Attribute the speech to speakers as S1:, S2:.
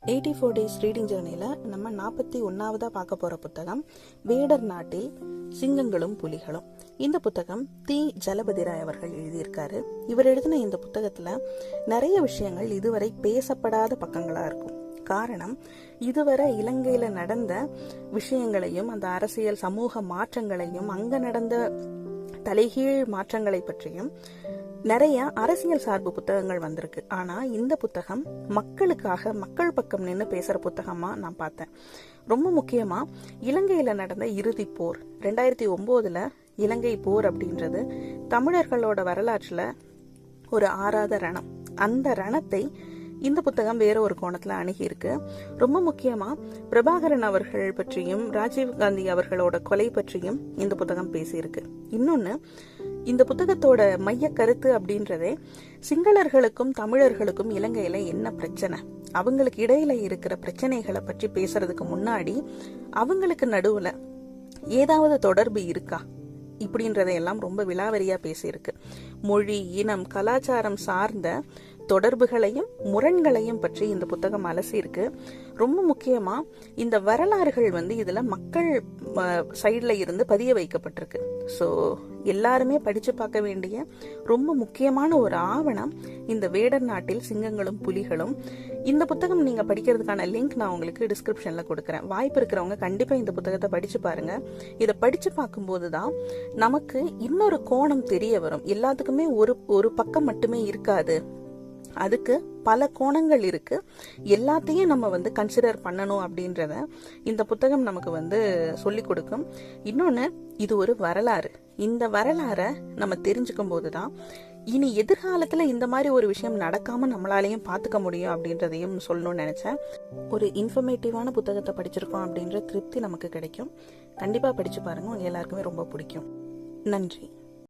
S1: 84 days reading ஜேர்னியில் நம்ம 41வது பார்க்க போகிற புத்தகம் வேடர் நாட்டில் சிங்கங்களும் புலிகளும். இந்த புத்தகம் தி. ஜலபதி ராய் அவர்கள் எழுதியிருக்காரு. இவர் எழுதின இந்த புத்தகத்தில் நிறைய விஷயங்கள் இதுவரை பேசப்படாத பக்கங்களாக இருக்கும். காரணம், இதுவரை இலங்கையில நடந்த விஷயங்களையும் அந்த அரசியல் சமூக மாற்றங்களையும் அங்க நடந்த தலைகீழ் மாற்றங்களை பற்றியும் நிறைய அரசியல் சார்பு புத்தகங்கள் வந்திருக்கு. ஆனா இந்த புத்தகம் மக்களுக்காக, மக்கள் பக்கம் நின்று பேசுற புத்தகமா நான் பார்த்தேன். ரொம்ப முக்கியமா இலங்கையில நடந்த இறுதி போர் 2009 இலங்கை போர் அப்படின்றது தமிழர்களோட வரலாற்றுல ஒரு ஆறாத ரணம். அந்த ரணத்தை இந்த புத்தகம் வேற ஒரு கோணத்துல அணுகி இருக்கு. ரொம்ப முக்கியமா பிரபாகரன் அவர்கள் பற்றியும் ராஜீவ்காந்தி அவர்களோட கொலை பற்றியும் இந்த புத்தகம் பேசியிருக்கு. இன்னொன்னு, இந்த புத்தகத்தோட மைய கருத்து அப்படின்றதே சிங்களர்களுக்கும் தமிழர்களுக்கும் இலங்கையில என்ன பிரச்சனை, அவங்களுக்கு இடையில இருக்கிற பிரச்சனைகளை பற்றி பேசுறதுக்கு முன்னாடி அவங்களுக்கு நடுவுல ஏதாவது தொடர்பு இருக்கா இப்படின்றதையெல்லாம் ரொம்ப விலாவரியா பேசியிருக்கு. மொழி, இனம், கலாச்சாரம் சார்ந்த தொடர்புகளையும் முரண்களையும் பற்றி இந்த புத்தகம் அலசி இருக்கு. ரொம்ப முக்கியமா இந்த வரலாறுகள் இதுல மக்கள் சைட்ல இருந்து பதிய வைக்கப்பட்டிருக்கு. ஸோ எல்லாருமே படிச்சு பார்க்க வேண்டிய ரொம்ப முக்கியமான ஒரு ஆவணம் இந்த வேடர் நாட்டில் சிங்கங்களும் புலிகளும். இந்த புத்தகம் நீங்க படிக்கிறதுக்கான லிங்க் நான் உங்களுக்கு டிஸ்கிரிப்ஷன்ல கொடுக்குறேன். வாய்ப்பு இருக்கிறவங்க கண்டிப்பா இந்த புத்தகத்தை படிச்சு பாருங்க. இதை படிச்சு பார்க்கும்போதுதான் நமக்கு இன்னொரு கோணம் தெரிய வரும். எல்லாத்துக்குமே ஒரு பக்கம் மட்டுமே இருக்காது, அதுக்கு பல கோணங்கள் இருக்கு. எல்லாத்தையும் நம்ம கன்சிடர் பண்ணணும் அப்படின்றத இந்த புத்தகம் நமக்கு சொல்லி கொடுக்கும். இன்னொன்னு, இது ஒரு வரலாறு. இந்த வரலாறை நம்ம தெரிஞ்சுக்கும் போதுதான் இனி எதிர்காலத்துல இந்த மாதிரி ஒரு விஷயம் நடக்காம நம்மளாலையும் பாத்துக்க முடியும் அப்படின்றதையும் சொல்லணும்னு நினைச்சேன். ஒரு இன்ஃபர்மேட்டிவான புத்தகத்தை படிச்சிருக்கோம் அப்படின்ற திருப்தி நமக்கு கிடைக்கும். கண்டிப்பா படிச்சு பாருங்க, உங்க எல்லாருக்குமே ரொம்ப பிடிக்கும். நன்றி.